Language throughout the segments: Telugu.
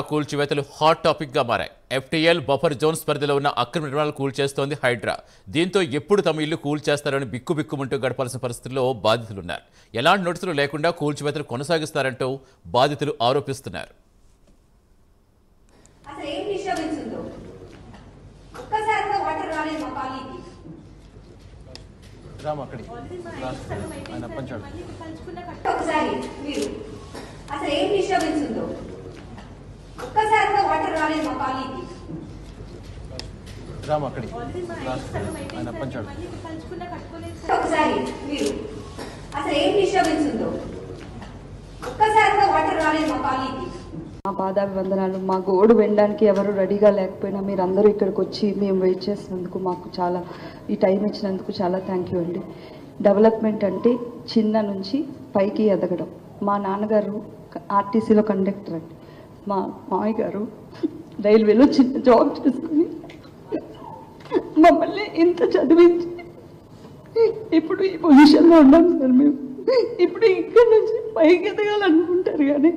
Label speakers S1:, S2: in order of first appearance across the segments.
S1: కూల్చివేతలు హాట్ టాపిక్ గా మారాయి. ఎఫ్టీఎల్ బఫర్ జోన్స్ పరిధిలో ఉన్న అక్రమ నిర్మాణాలు కూల్చేస్తోంది హైడ్రా. దీంతో ఎప్పుడు తమ ఇల్లు కూల్చేస్తారని బిక్కుబిక్కుమంటూ గడపాల్సిన పరిస్థితుల్లో బాధితులున్నారు. ఎలాంటి నోటీసులు లేకుండా కూల్చివేతలు కొనసాగిస్తారంటూ బాధితులు ఆరోపిస్తున్నారు.
S2: ఒక్కసారిగా వాటర్ రాలేదు మా కాలనీకి. ఒకసారి మీరు అసలు ఏం డిస్టర్బెన్స్ ఉందో ఒక్కసారిగా వాటర్ రాలేదు మా కాలనీకి.
S3: మా పాదాభివందనాలు. మా గోడు వినడానికి ఎవరు రెడీగా లేకపోయినా మీరు అందరూ ఇక్కడికి వచ్చి మేము వెయిట్ చేసినందుకు మాకు చాలా ఈ టైం ఇచ్చినందుకు చాలా థ్యాంక్ యూ అండి. డెవలప్మెంట్ అంటే చిన్న నుంచి పైకి ఎదగడం. మా నాన్నగారు ఆర్టీసీలో కండక్టర్ అండి. మా మామయ్య గారు రైల్వేలో చిన్న జాబ్ చేసుకుని మమ్మల్ని ఇంత చదివించి ఇప్పుడు ఈ పొజిషన్లో ఉన్నాం సార్. మేము ఇప్పుడు ఇక్కడ నుంచి పైకి ఎదగాలనుకుంటారు కానీ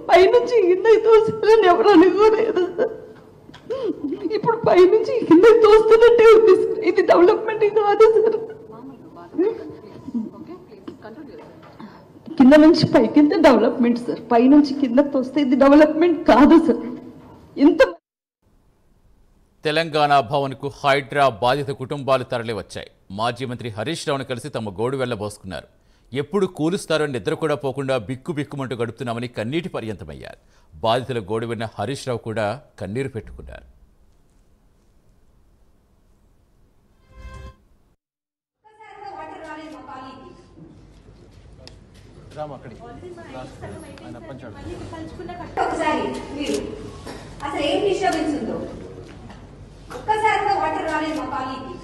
S3: పైనుంచి కిందకి తోస్తారని ఎవరు అనుకోలేదు సార్. ఇప్పుడు పైనుంచి కిందకి తోస్తున్నట్టే ఉంది సార్. ఇది డెవలప్మెంట్ కాదు సార్. కింద నుంచి పైకి డెవలప్మెంట్ సార్. పైనుంచి కిందకి తోస్తే ఇది డెవలప్మెంట్ కాదు సార్. ఇంత
S1: తెలంగాణ భవన్కు హైడ్రా బాధిత కుటుంబాలు తరలి వచ్చాయి. మాజీ మంత్రి హరీష్ రావును కలిసి తమ గోడు వెళ్లబోసుకున్నారు. ఎప్పుడు కూలుస్తారో నిద్ర కూడా పోకుండా బిక్కుబిక్కుమంటూ గడుపుతున్నామని కన్నీటి పర్యంతమయ్యారు. బాధితుల గోడు విన్న హరీష్ రావు కూడా కన్నీరు పెట్టుకున్నారు.
S2: ఒకసారి మీరు అసలు ఏం డిస్టర్బెన్స్ ఉందో ఒక్కసారిగా వాటర్ రాలేదు మా కాలనీకి.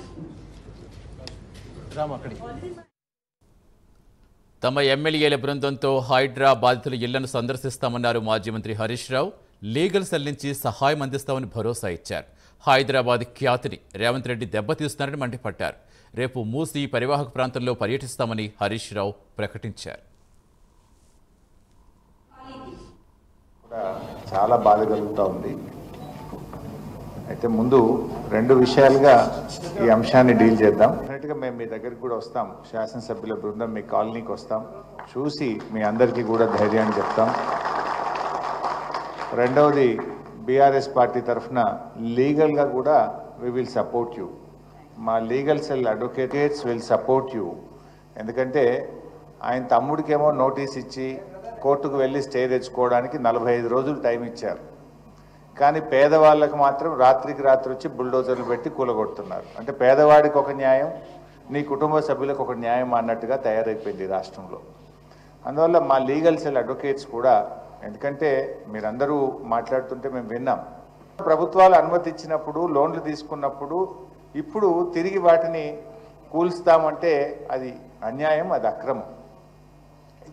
S1: తమ ఎమ్మెల్యేల బృందంతో హైడ్రా బాధితుల ఇళ్లను సందర్శిస్తామన్నారు మాజీ మంత్రి హరీష్ రావు. లీగల్ సెల్ నుంచి సహాయం అందిస్తామని భరోసా ఇచ్చారు. హైదరాబాద్ ఖ్యాతిని రేవంత్ రెడ్డి దెబ్బతీస్తున్నారని మండిపడ్డారు. రేపు మూసీ పరివాహక ప్రాంతంలో పర్యటిస్తామని హరీష్ రావు ప్రకటించారు.
S4: చాలా బాధ కలుగుతూ ఉంది. అయితే ముందు రెండు విషయాలుగా ఈ అంశాన్ని డీల్ చేద్దాం. డెఫినెట్గా మేము మీ దగ్గరికి కూడా వస్తాం. శాసనసభ్యుల బృందం మీ కాలనీకి వస్తాం. చూసి మీ అందరికీ కూడా ధైర్యాన్ని చెప్తాం. రెండవది బీఆర్ఎస్ పార్టీ తరఫున లీగల్గా కూడా వి విల్ సపోర్ట్ యూ. మా legal cell advocates will support you. ఎందుకంటే ఆయన తమ్ముడికేమో నోటీస్ ఇచ్చి కోర్టుకు వెళ్ళి స్టే తెచ్చుకోవడానికి 45 రోజులు టైం ఇచ్చారు. కానీ పేదవాళ్ళకు మాత్రం రాత్రికి రాత్రి వచ్చి బుల్డోజర్లు పెట్టి కూలగొడుతున్నారు. అంటే పేదవాడికి ఒక న్యాయం, నీ కుటుంబ సభ్యులకు ఒక న్యాయం అన్నట్టుగా తయారైపోయింది రాష్ట్రంలో. అందువల్ల మా లీగల్ సెల్ అడ్వకేట్స్ కూడా, ఎందుకంటే మీరందరూ మాట్లాడుతుంటే మేము విన్నాం, ప్రభుత్వాలు అనుమతి ఇచ్చినప్పుడు లోన్లు తీసుకున్నప్పుడు ఇప్పుడు తిరిగి వాటిని కూల్స్తామంటే అది అన్యాయం, అది అక్రమం,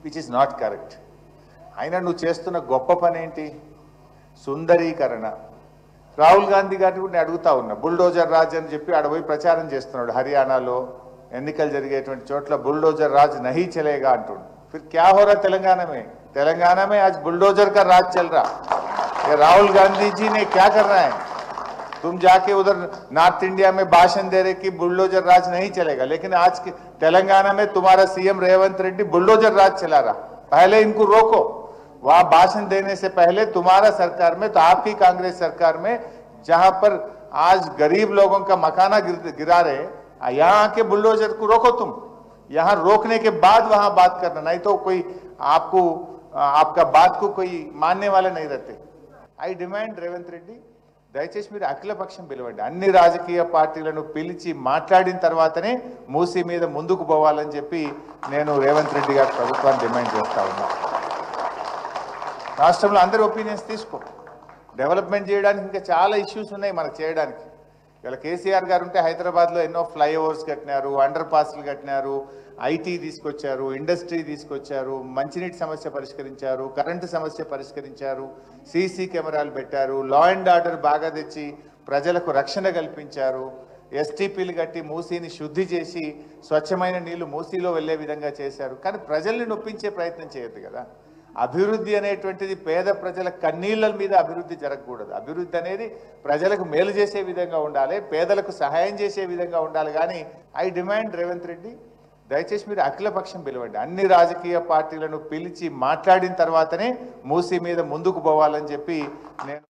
S4: విచ్ ఈస్ నాట్ కరెక్ట్. అయినా నువ్వు చేస్తున్న గొప్ప పని ఏంటి? సుందరీకరణ. రాహుల్ గాంధీ గారిని కూడా నేను అడుగుతా ఉన్నా. బుల్డోజర్ రాజ్ అని చెప్పి ఆడపోయి ప్రచారం చేస్తున్నాడు. హర్యానాలో ఎన్నికలు జరిగేటువంటి చోట్ల బుల్డోజర్ రాజ్ నహీ చలేగా అంటుండు. फिर क्या हो रहा तेलंगाना में आज बुलडोजर का राज चल रहा. ये राहुल गांधी जी ने क्या करना है? तुम जाके उधर नॉर्थ इंडिया में भाषण दे रहे कि बुलडोजर राज नहीं चलेगा, लेकिन आज तेलंगाना में तुम्हारा सीएम रेवंत रेड्डी बुलडोजर राज चला रहा. पहले इनको रोको. वहां भाषण देने से पहले तुम्हारा सरकार में, तो आपकी कांग्रेस सरकार में, जहां पर आज गरीब लोगों का मकाना गिरा रहे, यहाँ आके बुलडोजर को रोको. तुम यहाँ रोकने के बाद वहां बात करना, नहीं तो कोई आपको आपका बात को कोई मानने वाले नहीं रहते. आई डिमांड रेवंत रेड्डी, దయచేసి మీరు అఖిలపక్షం పిలవండి. అన్ని రాజకీయ పార్టీలను పిలిచి మాట్లాడిన తర్వాతనే మూసీ మీద ముందుకు పోవాలని చెప్పి నేను రేవంత్ రెడ్డి గారి ప్రభుత్వాన్ని డిమాండ్ చేస్తా ఉన్నా. రాష్ట్రంలో అందరి ఒపీనియన్స్ తీసుకో. డెవలప్మెంట్ చేయడానికి ఇంకా చాలా ఇష్యూస్ ఉన్నాయి మనకు చేయడానికి. ఇలా కేసీఆర్ గారు ఉంటే హైదరాబాద్లో ఎన్నో ఫ్లైఓవర్స్ కట్టినారు, అండర్ పాస్లు కట్టినారు, ఐటీ తీసుకొచ్చారు, ఇండస్ట్రీ తీసుకొచ్చారు, మంచినీటి సమస్య పరిష్కరించారు, కరెంటు సమస్య పరిష్కరించారు, సీసీ కెమెరాలు పెట్టారు, లా అండ్ ఆర్డర్ బాగా తెచ్చి ప్రజలకు రక్షణ కల్పించారు, ఎస్టీపీలు కట్టి మూసీని శుద్ధి చేసి స్వచ్ఛమైన నీళ్లు మూసీలో వెళ్లే విధంగా చేశారు. కానీ ప్రజల్ని నొప్పించే ప్రయత్నం చేయొద్దు కదా. అభివృద్ధి అనేటువంటిది పేద ప్రజల కన్నీళ్ళ మీద అభివృద్ధి జరగకూడదు. అభివృద్ధి అనేది ప్రజలకు మేలు చేసే విధంగా ఉండాలి, పేదలకు సహాయం చేసే విధంగా ఉండాలి. కానీ ఐ డిమాండ్ రేవంత్ రెడ్డి, దయచేసి మీరు అఖిలపక్షం పిలవండి. అన్ని రాజకీయ పార్టీలను పిలిచి మాట్లాడిన తర్వాతనే మూసీ మీద ముందుకు పోవాలని చెప్పి నేను